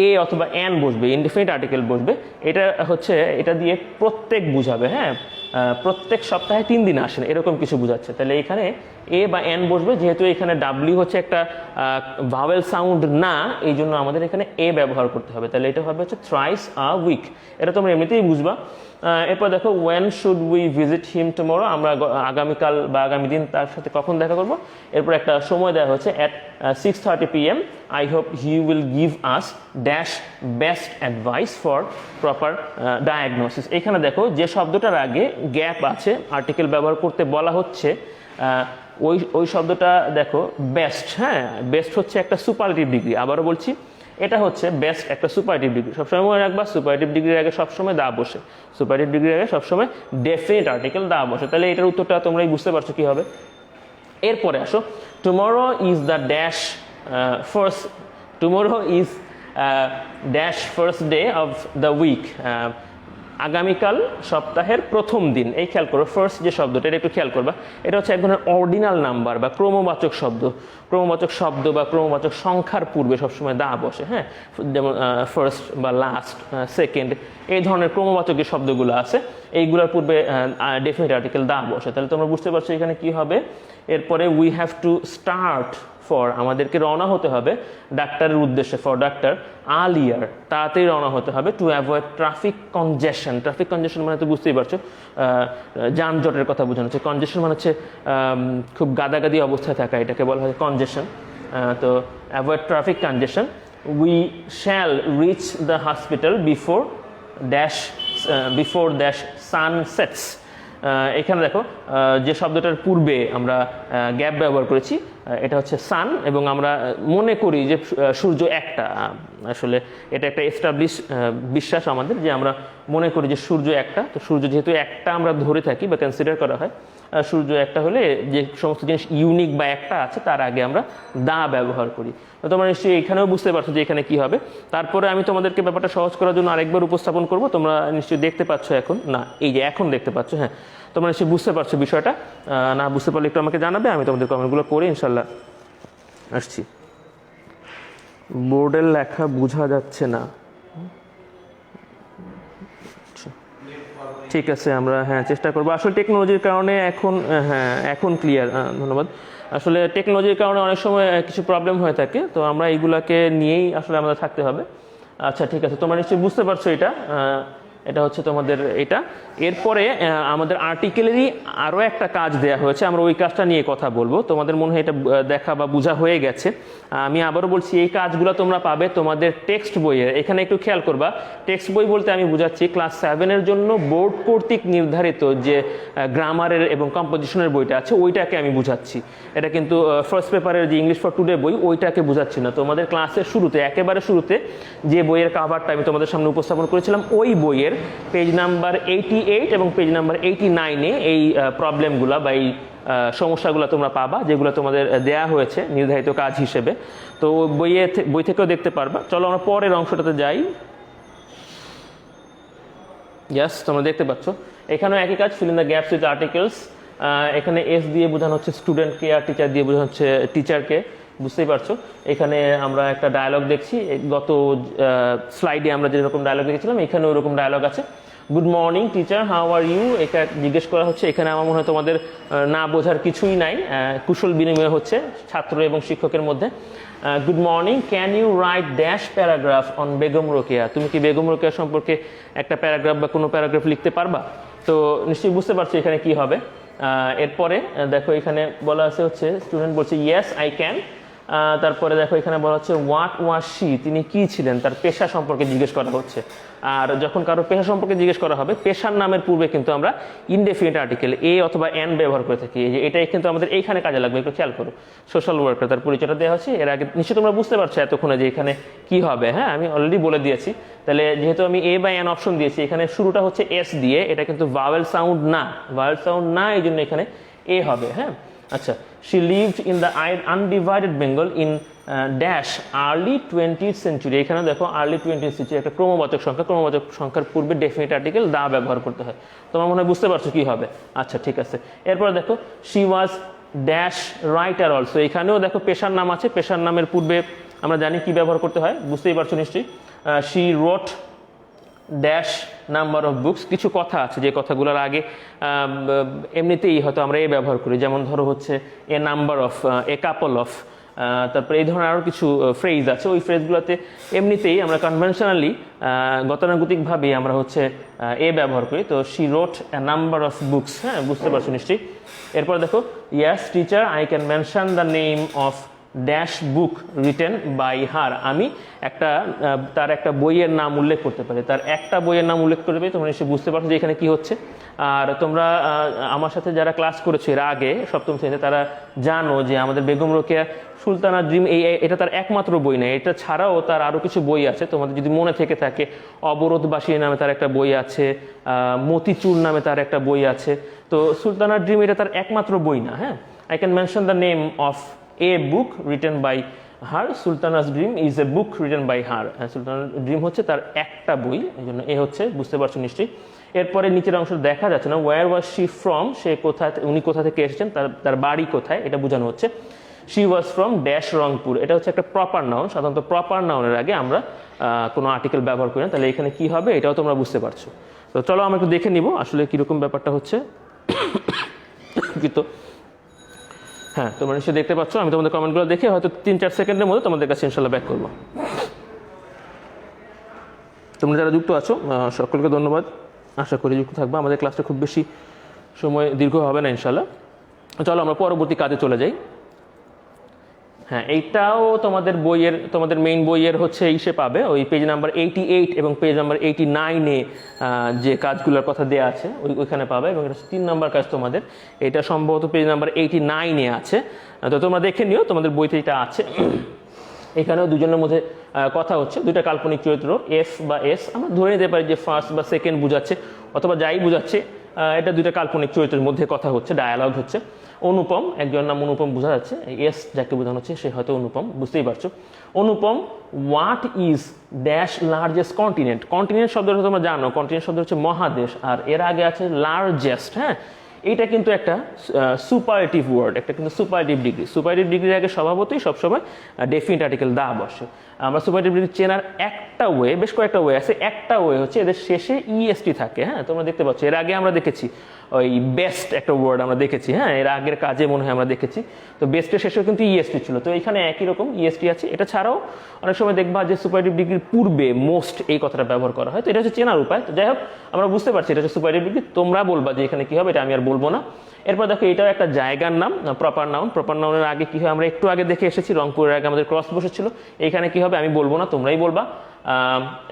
এ অথবা অ্যান বসবে, ইনডেফিনিট আর্টিকেল বসবে। এটা হচ্ছে এটা দিয়ে প্রত্যেক বুঝাবে। হ্যাঁ, প্রত্যেক সপ্তাহে 3 দিন আসেন এরকম কিছু বোঝাচ্ছে। তাহলে এখানে এ বা এন বসবে। যেহেতু এখানে ডাব্লিউ হচ্ছে একটা ভাওয়েল সাউন্ড না, এই জন্য আমাদের এখানে এ ব্যবহার করতে হবে। তাহলে এটা হবে হচ্ছে থ্রাইস আ উইক। এটা তোমরা এমনিতেই বুঝবা। এরপর দেখো when should we visit him tomorrow, আমরা আগামীকাল বা আগামী দিন তার সাথে কখন দেখা করব। এরপর একটা সময় দেওয়া হচ্ছে at 6:30 PM। I hope he will give us dash best advice for proper diagnosis. এখানে দেখো যে শব্দটার আগে গ্যাপ আছে, আর্টিকেল ব্যবহার করতে বলা হচ্ছে, ওই শব্দটা দেখো বেস্ট। হ্যাঁ, বেস্ট হচ্ছে একটা সুপারলেটিভ ডিগ্রি। আবারও বলছি, এটা হচ্ছে বেস্ট একটা সুপারলেটিভ ডিগ্রি। সবসময় মনে রাখবা, সুপারলেটিভ ডিগ্রির আগে সবসময় দা বসে, সুপারলেটিভ ডিগ্রির আগে সবসময় ডেফিনিট আর্টিকেল দা বসে। তাহলে এটার উত্তরটা তোমরাই বুঝতে পারছো কি হবে। এরপরে আসো tomorrow is the dash first, tomorrow is dash first day of the week. আগামীকাল সপ্তাহের প্রথম দিন। এই খেয়াল করো, ফার্স্ট যে শব্দটা, এটা একটু খেয়াল করবা। এটা হচ্ছে এক ধরনের অর্ডিনাল নাম্বার বা ক্রমবাচক শব্দ। ক্রমবাচক শব্দ বা ক্রমবাচক সংখ্যার পূর্বে সবসময় দা বসে। হ্যাঁ, যেমন ফার্স্ট বা লাস্ট, সেকেন্ড, এই ধরনের ক্রমবাচক যে শব্দগুলো আছে, এইগুলোর পূর্বে ডেফিনিট আর্টিকেল দা বসে। তাহলে তোমরা বুঝতে পারছো এখানে কি হবে। এরপরে we have to start for, আমাদেরকে রওনা হতে হবে ডাক্তারের উদ্দেশ্যে, ফর ডাক্তার আর্লিয়ার, তাড়াতাড়ি রওনা হতে হবে। To avoid traffic কনজেশন। ট্রাফিক কনজেশন মানে তো বুঝতেই পারছো, যানজটের কথা বোঝানো হচ্ছে। কনজেশন মানে হচ্ছে খুব গাদাগাদি অবস্থায় থাকা, এটাকে বলা হয় কনজেশন। তো avoid traffic কনজেশন। We shall reach the hospital before dash সানসেটস। এখানে দেখো যে শব্দটার পূর্বে আমরা গ্যাপ ব্যবহার করেছি, এটা হচ্ছে সান, এবং আমরা মনে করি যে সূর্য একটা। আসলে এটা একটা এস্টাবলিশ বিশ্বাস আমাদের, যে আমরা মনে করি যে সূর্য একটা। তো সূর্য যেহেতু একটা আমরা ধরে থাকি বা কনসিডার করা হয়, সূর্য একটা হলে যে সমস্ত জিনিস ইউনিক বা একটা আছে তার আগে আমরা দা ব্যবহার করি। তো তোমরা নিশ্চয়ই এখানেও বুঝতে পারছো যে এখানে কি হবে। তারপরে আমি তোমাদেরকে ব্যাপারটা সহজ করার জন্য আরেকবার উপস্থাপন করব। তোমরা নিশ্চয়ই দেখতে পাচ্ছ এখন, না এই যে এখন দেখতে পাচ্ছ। হ্যাঁ, তোমরা নিশ্চয়ই বুঝতে পারছো বিষয়টা। না বুঝতে পারলে একটু আমাকে জানাবে, আমি তোমাদের কমেন্টগুলো করে ইনশাল্লাহ আসছি। বোর্ডের লেখা বোঝা যাচ্ছে না, ঠিক আছে, আমরা চেষ্টা করবো। আসলে টেকনোলজির কারণে এখন ক্লিয়ার, ধন্যবাদ। আসলে টেকনোলজির কারণে অনেক সময় কিছু প্রবলেম হয়ে থাকে, তো আমরা এইগুলাকে নিয়েই আসলে আমাদের থাকতে হবে। আচ্ছা, ঠিক আছে, তোমরা নিশ্চয়ই বুঝতে পারছো এটা। এটা হচ্ছে তোমাদের এটা। এরপরে আমাদের আর্টিকেলেরই আরও একটা কাজ দেওয়া হয়েছে, আমরা ওই কাজটা নিয়ে কথা বলবো। তোমাদের মনে হয় এটা দেখা বা বোঝা হয়ে গেছে। আমি আবারও বলছি, এই কাজগুলো তোমরা পাবে তোমাদের টেক্সট বইয়ের। এখানে একটু খেয়াল করবা, টেক্সট বই বলতে আমি বুঝাচ্ছি ক্লাস 7-এর জন্য বোর্ড কর্তৃক নির্ধারিত যে গ্রামারের এবং কম্পোজিশনের বইটা আছে ওইটাকে আমি বুঝাচ্ছি। এটা কিন্তু ফার্স্ট পেপারের যে ইংলিশ ফর টুডে বই ওইটাকে বুঝাচ্ছি না। তোমাদের ক্লাসের শুরুতে, একেবারে শুরুতে যে বইয়ের কাভারটা আমি তোমাদের সামনে উপস্থাপন করেছিলাম, ওই বইয়ের পেজ নাম্বার 88 এবং পেজ নাম্বার 89-এ এই প্রবলেমগুলো বা এই সমস্যাগুলো তোমরা পাবা, যেগুলো তোমাদের দেয়া হয়েছে নির্ধারিত কাজ হিসেবে। তো বই থেকেও দেখতে পারবা। চলো আমরা পরের অংশটাতে যাই। ইয়াস, তোমরা দেখতে পাচ্ছ এখানেও একই কাজ, fill in the gaps with articles. এখানে এস দিয়ে বোঝানো হচ্ছে স্টুডেন্টকে, আর টিচার দিয়ে বোঝানো হচ্ছে টিচারকে। বুঝতেই পারছো, এখানে আমরা একটা ডায়ালগ দেখছি। গত স্লাইডে আমরা যেরকম ডায়ালগ দেখেছিলাম এখানে ওরকম ডায়ালগ আছে। Good morning teacher, how are you, এটা জিজ্ঞেস করা হচ্ছে। এখানে আমার মনে হয় তোমাদের না বোঝার কিছুই নাই, কুশল বিনিময় হচ্ছে ছাত্র এবং শিক্ষকের মধ্যে। Good morning, can you write dash paragraph on Begum Rokeya? তুমি কি বেগম রোকেয়া সম্পর্কে একটা প্যারাগ্রাফ বা কোনো প্যারাগ্রাফ লিখতে পারবা? তো নিশ্চয়ই বুঝতে পারছো এখানে কি হবে। এরপরে দেখো এখানে বলা আছে হচ্ছে, স্টুডেন্ট বলছে ইয়েস আই ক্যান। তারপরে দেখো এখানে বলা হচ্ছে হোয়াট ওয়াজ শি, তিনি কি ছিলেন, তার পেশা সম্পর্কে জিজ্ঞেস করা হচ্ছে। আর যখন কারো পেশা সম্পর্কে জিজ্ঞেস করা হবে, পেশার নামের পূর্বে কিন্তু আমরা ইনডেফিনিট আর্টিকেল এ অথবা এন ব্যবহার করে থাকি। যে এটাই কিন্তু আমাদের এইখানে কাজে লাগবে, একটু খেয়াল করো। সোশ্যাল ওয়ার্কার, তার পরিচয়টা দেওয়া হচ্ছে। এর আগে নিশ্চয়ই তোমরা বুঝতে পারছো এতক্ষণে যে এখানে কি হবে। হ্যাঁ, আমি অলরেডি বলে দিয়েছি। তাহলে যেহেতু আমি এ বা এন অপশন দিয়েছি, এখানে শুরুটা হচ্ছে এস দিয়ে, এটা কিন্তু ভাওয়েল সাউন্ড না, ভাওয়েল সাউন্ড না, এই জন্য এখানে এ হবে। হ্যাঁ, আচ্ছা। She lived in the undivided Bengal in dash early 20th century। এখানে দেখো আর্লি 20th century একটা ক্রমবাচক সংখ্যা, ক্রমবাচক সংখ্যার পূর্বে ডেফিনিট আর্টিকেল দা ব্যবহার করতে হয়। তোমার মনে হয় বুঝতে পারছো কি হবে। আচ্ছা, ঠিক আছে। এরপর দেখো she was dash writer also। এখানেও দেখো পেশার নাম আছে, পেশার নামের পূর্বে আমরা জানি কি ব্যবহার করতে হয়, বুঝতেই পারছো নিশ্চয়ই। she wrote dash number of books. কিছু কথা আছে যে কথাগুলোর আগে এমনিতেই হয়তো আমরা এ ব্যবহার করি, যেমন ধরো হচ্ছে a number of, a couple of. তারপরে এই ধরনের আরও কিছু ফ্রেজ আছে, ওই ফ্রেজগুলোতে এমনিতেই আমরা কনভেনশনালি গতানুগতিকভাবেই আমরা হচ্ছে এ ব্যবহার করি। তো she wrote a number of books. হ্যাঁ, বুঝতে পারছো নিশ্চয়ই। এরপর দেখো yes teacher I can mention the name of dash book written by her. আমি তার একটা বইয়ের নাম উল্লেখ করতে পারি, তার একটা বইয়ের নাম উল্লেখ করতে পারি। তোমরা নিশ্চয়ই বুঝতে পারছো যে এখানে কি হচ্ছে। আর তোমরা আমার সাথে যারা ক্লাস করেছো এর আগে সপ্তম শ্রেণীতে, তারা জানো যে আমাদের বেগম রোকেয়া সুলতানা ড্রিম এটা তার একমাত্র বই নয়, এটা ছাড়াও তার আরও কিছু বই আছে। তোমাদের যদি মনে থেকে থাকে, অবরোধবাসী নামে তার একটা বই আছে, মতিচুর নামে তার একটা বই আছে। তো সুলতানা ড্রিম এটা তার একমাত্র বই না। হ্যাঁ, I can mention the name of a book written by her, Sultana's dream is a book written by her. সুলতানার ড্রিম হচ্ছে তার একটা বই, এই জন্য এ হচ্ছে, বুঝতে পারছো নিশ্চয়ই। এরপরে নিচের অংশ দেখা যাচ্ছে না, ওয়ার ওয়াজ শি ফ্রম, সে কোথায়, উনি কোথা থেকে এসেছেন, তার বাড়ি কোথায়, এটা বোঝানো হচ্ছে। She was from dash Rangpur, এটা হচ্ছে একটা প্রপার নাউন। সাধারণত প্রপার নাউনের আগে আমরা কোনো আর্টিকেল ব্যবহার করি না। তাহলে এখানে কি হবে এটাও তোমরা বুঝতে পারছো। তো চলো আমরা একটু দেখে নিব আসলে কীরকম ব্যাপারটা হচ্ছে। কিন্তু হ্যাঁ, তোমরা নিশ্চয়ই দেখতে পাচ্ছ। আমি তোমাদের কমেন্টগুলো দেখে হয়তো 3-4 সেকেন্ডের মধ্যে তোমাদের কাছে ইনশাল্লাহ ব্যাক করবো। তোমরা যারা যুক্ত আছো সকলকে ধন্যবাদ, আশা করি যুক্ত থাকবো। আমাদের ক্লাসটা খুব বেশি সময় দীর্ঘ হবে না ইনশাল্লাহ। চলো আমরা পরবর্তী কাজে চলে যাই। হ্যাঁ, এইটাও তোমাদের মেইন বইয়ের হচ্ছে ইসে পাবে, ওই পেজ নাম্বার 88 এবং পেজ নাম্বার 89-এ যে কাজগুলোর কথা দেওয়া আছে ওইখানে পাবে। এবং এটা 3 নাম্বার কাজ তোমাদের, এটা সম্ভবত পেজ নাম্বার 89-এ আছে। তো তোমরা দেখে নিও, তোমাদের বইতে এটা আছে। এখানেও দুজনের মধ্যে কথা হচ্ছে, দুইটা কাল্পনিক চরিত্র এফ বা এস, আমরা ধরে নিতে পারি যে ফার্স্ট বা সেকেন্ড বুঝাচ্ছে অথবা যাই বুঝাচ্ছে, এটা দুইটা কাল্পনিক চরিত্রের মধ্যে কথা হচ্ছে, ডায়ালগ হচ্ছে। অনুপম, একজন নাম অনুপম বোঝা যাচ্ছে, এস যাকে বোঝানো হচ্ছে সে হয়তো অনুপম, বুঝতেই পারছো। Anupam what is dash largest continent. Continent শব্দটা তোমরা জানো, কন্টিনেন্ট শব্দ হচ্ছে মহাদেশ, আর এর আগে আছে লার্জেস্ট। হ্যাঁ, এইটা কিন্তু একটা সুপারলেটিভ ওয়ার্ড, একটা কিন্তু সুপারলেটিভ ডিগ্রি। সুপারলেটিভ ডিগ্রির আগে স্বভাবতই সবসময় ডেফিনিট আর্টিকেল দা বসে। আমরা সুপারলেটিভ ডিগ্রি চেনার একটা ওয়ে, বেশ কয়েকটা ওয়ে আছে, একটা ওয়ে হচ্ছে এদের শেষে ইএসটি থাকে। হ্যাঁ, তোমরা দেখতে পাচ্ছ, এর আগে আমরা দেখেছি ওই বেস্ট একটা ওয়ার্ড আমরা দেখেছি, হ্যাঁ, এর আগের কাজে মনে হয় আমরা দেখেছি। তো বেস্টের শেষেও কিন্তু ইএসটি ছিল, তো এখানে একই রকম ইএসটি আছে। এটা ছাড়াও অনেক সময় দেখবা যে সুপারলেটিভ ডিগ্রির পূর্বে মোস্ট এই কথাটা ব্যবহার করা হয়, তো এটা হচ্ছে চেনার উপায়। তো যাই হোক, আমরা বুঝতে পারছি এটা হচ্ছে সুপারলেটিভ ডিগ্রি, তোমরা বলবা যে এখানে কি হবে, এটা আমি আর বলবো না। এরপর দেখো এটাও একটা জায়গার নাম, প্রপার নাউন। প্রপার নাউনের আগে কি হয় আমরা একটু আগে দেখে এসেছি, রংপুরের আগে আমাদের ক্রস বসেছিল। এখানে কি হবে আমি বলবো না, তোমরাই বলবা।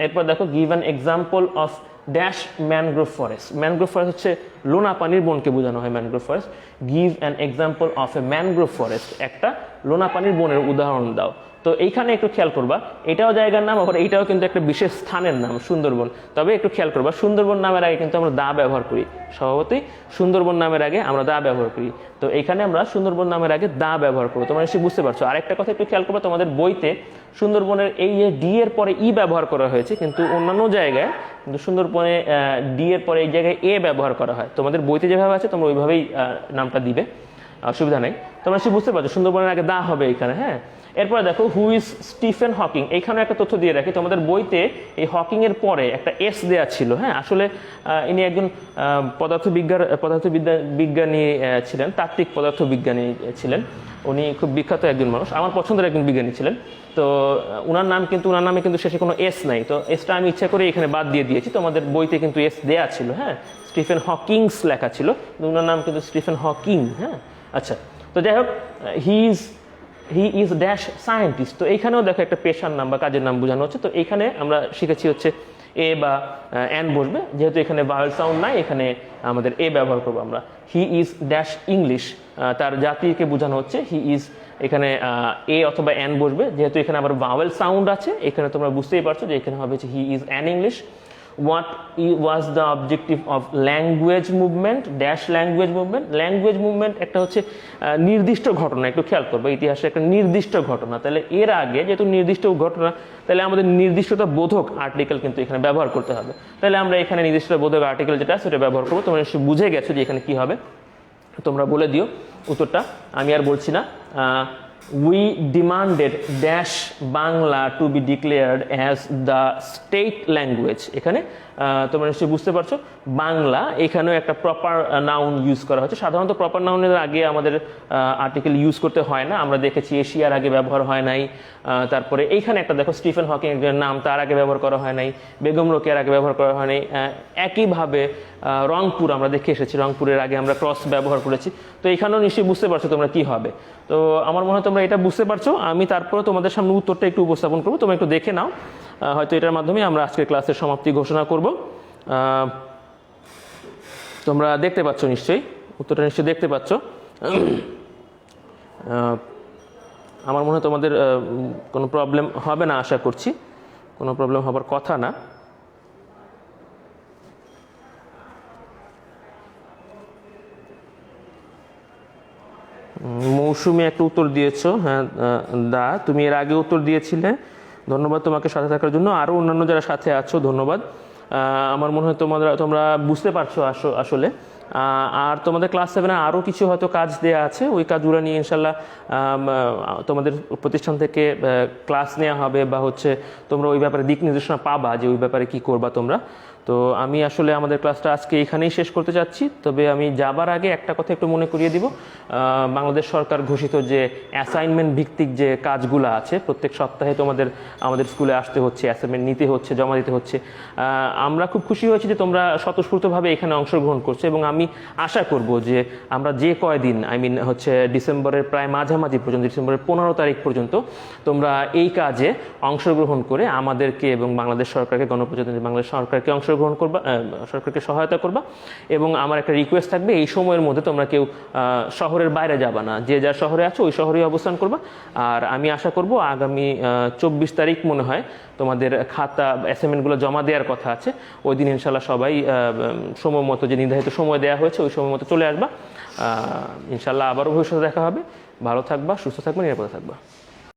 এরপর দেখো give an example of dash mangrove forest. Mangrove forest হচ্ছে লোনা পানির বনকে বোঝানো হয় mangrove forest. Give an example of A mangrove forest, একটা লোনা পানির বনের উদাহরণ দাও। তো এইখানে একটু খেয়াল করবা, এটাও জায়গার নাম, আবার এইটাও কিন্তু একটা বিশেষ স্থানের নাম, সুন্দরবন। তবে একটু খেয়াল করবা, সুন্দরবন নামের আগে কিন্তু আমরা দা ব্যবহার করি, স্বভাবতই সুন্দরবন নামের আগে আমরা দা ব্যবহার করি। তো এইখানে আমরা সুন্দরবন নামের আগে দা ব্যবহার করবো, তোমরা নিশ্চয়ই বুঝতে পারছো। আরেকটা কথা একটু খেয়াল করবা, তোমাদের বইতে সুন্দরবনের এই যে ডি এর পরে ই ব্যবহার করা হয়েছে, কিন্তু অন্যান্য জায়গায় কিন্তু সুন্দরবনে ডি এর পরে এই জায়গায় এ ব্যবহার করা হয়। তোমাদের বইতে যেভাবে আছে তোমরা ওইভাবেই নামটা দিবে, অসুবিধা নেই। তোমরা নিশ্চয়ই বুঝতে পারছো সুন্দরবনের আগে দা হবে এখানে, হ্যাঁ। এরপরে দেখো হু ইজ স্টিফেন হকিং, এইখানে একটা তথ্য দিয়ে রাখি, তোমাদের বইতে এই হকিং এর পরে একটা এস দেয়া ছিল, হ্যাঁ। আসলে ইনি একজন বিজ্ঞানী ছিলেন, তাত্ত্বিক পদার্থবিজ্ঞানী ছিলেন। উনি খুব বিখ্যাত একজন মানুষ, আমার পছন্দের একজন বিজ্ঞানী ছিলেন। তো ওনার নামে কিন্তু শেষে কোনো এস নাই, তো এসটা আমি ইচ্ছা করে এখানে বাদ দিয়ে দিয়েছি। তোমাদের বইতে কিন্তু এস দেয়া ছিল, হ্যাঁ, স্টিফেন হকিংস লেখা ছিল, ওনার নাম কিন্তু স্টিফেন হকিং, হ্যাঁ। আচ্ছা, তো যাই হোক, হি ইজ ড্যাশ সায়েন্টিস্ট। তো এইখানেও দেখো একটা পেশার নাম বা কাজের নাম বোঝানো হচ্ছে। তো এইখানে আমরা শিখেছি হচ্ছে এ বা অ্যান বসবে, যেহেতু এখানে ভাওয়েল সাউন্ড নাই, এখানে আমাদের এ ব্যবহার করবো আমরা। হি ইজ ড্যাশ ইংলিশ, তার জাতিকে বোঝানো হচ্ছে হি ইজ, এখানে এ অথবা অ্যান বসবে, যেহেতু এখানে আবার ভাওয়েল সাউন্ড আছে, এখানে তোমরা বুঝতেই পারছো যে এখানে হবে he is an English. What was the objective of language movement dash language movement. Language movement একটা হচ্ছে নির্দিষ্ট ঘটনা, একটু খেয়াল করবো, ইতিহাসে একটা নির্দিষ্ট ঘটনা। তাহলে এর আগে যেহেতু নির্দিষ্ট ঘটনা, তাহলে আমাদের নির্দিষ্টতা বোধক আর্টিকেল কিন্তু এখানে ব্যবহার করতে হবে। তাহলে আমরা এখানে নির্দিষ্টতা বোধক আর্টিকেল যেটা সেটা ব্যবহার করবো। তোমরা নিশ্চয়ই বুঝে গেছো যে এখানে কি হবে, তোমরা বলে দিও উত্তরটা, আমি আর বলছি না। We demanded dash Bangla to be declared as the state language। এখানে তোমরা নিশ্চয়ই বুঝতে পারছো, বাংলা এখানেও একটা প্রপার নাউন ইউজ করা হচ্ছে। সাধারণত প্রপার নাউনের আগে আমাদের আর্টিকেল ইউজ করতে হয় না, আমরা দেখেছি এশিয়ার আগে ব্যবহার হয় নাই। তারপরে এইখানে একটা দেখো স্টিফেন হকিং এর নাম, তার আগে ব্যবহার করা হয় নাই, বেগম রোকেয়ার আগে ব্যবহার করা হয় নাই। একইভাবে রংপুর আমরা দেখে এসেছি, রংপুরের আগে আমরা ক্রস ব্যবহার করেছি। তো এখানেও নিশ্চয়ই বুঝতে পারছো তোমরা কি হবে। তো আমার মনে হয় তোমরা এটা বুঝতে পারছো। আমি তারপরে তোমাদের সামনে উত্তরটা একটু উপস্থাপন করবো, তোমরা একটু দেখে নাও। হয়তো এটার মাধ্যমে আমরা আজকের ক্লাসের সমাপ্তি ঘোষণা করব। তোমরা দেখতে পাচ্ছ নিশ্চয়ই, উত্তরটা নিশ্চয়ই দেখতে পাচ্ছ। আমার মনে হয় তোমাদের কোনো প্রবলেম হবে না, আশা করছি কোনো প্রবলেম হবার কথা না। মৌসুমী একটা উত্তর দিয়েছো, হ্যাঁ দা, তুমি এর আগে উত্তর দিয়েছিলে, ধন্যবাদ তোমাকে সাথে থাকার জন্য। আরও অন্যান্য যারা সাথে আছো ধন্যবাদ। আমার মনে হয় তোমরা বুঝতে পারছো আসলে। আর তোমাদের ক্লাস 7-এ আরও কিছু হয়তো কাজ দেওয়া আছে, ওই কাজগুলো নিয়ে ইনশাল্লাহ তোমাদের প্রতিষ্ঠান থেকে ক্লাস নেওয়া হবে, বা হচ্ছে তোমরা ওই ব্যাপারে দিক নির্দেশনা পাবা যে ওই ব্যাপারে কি করবা তোমরা। তো আমি আসলে আমাদের ক্লাসটা আজকে এখানেই শেষ করতে চাচ্ছি। তবে আমি যাবার আগে একটা কথা একটু মনে করিয়ে দিব, বাংলাদেশ সরকার ঘোষিত যে অ্যাসাইনমেন্ট ভিত্তিক যে কাজগুলো আছে, প্রত্যেক সপ্তাহে আমাদের স্কুলে আসতে হচ্ছে, অ্যাসাইনমেন্ট নিতে হচ্ছে, জমা দিতে হচ্ছে। আমরা খুব খুশি হয়েছি যে তোমরা স্বতঃস্ফূর্তভাবে এখানে অংশগ্রহণ করছো, এবং আমি আশা করব যে আমরা যে কয়দিন হচ্ছে ডিসেম্বরের প্রায় মাঝামাঝি পর্যন্ত, ডিসেম্বরের 15 তারিখ পর্যন্ত তোমরা এই কাজে অংশগ্রহণ করে আমাদেরকে এবং বাংলাদেশ সরকারকে, গণপ্রজাতন্ত্রী বাংলাদেশ সরকারকে সরকারকে সহায়তা করবা। এবং আমার একটা রিকোয়েস্ট থাকবে, এই সময়ের মধ্যে তোমরা কেউ শহরের বাইরে যাবা না, যে যার শহরে আছো ওই শহরেই অবস্থান করবা। আর আমি আশা করব আগামী 24 তারিখ মনে হয় তোমাদের খাতা অ্যাসাইনমেন্টগুলো জমা দেওয়ার কথা আছে। ওই দিন ইনশাল্লাহ সবাই সময় মতো, যে নির্ধারিত সময় দেওয়া হয়েছে ওই সময় মতো চলে আসবা। ইনশাল্লাহ আবারও ভবিষ্যতে দেখা হবে। ভালো থাকবা, সুস্থ থাকবা, নিরাপদে থাকবা।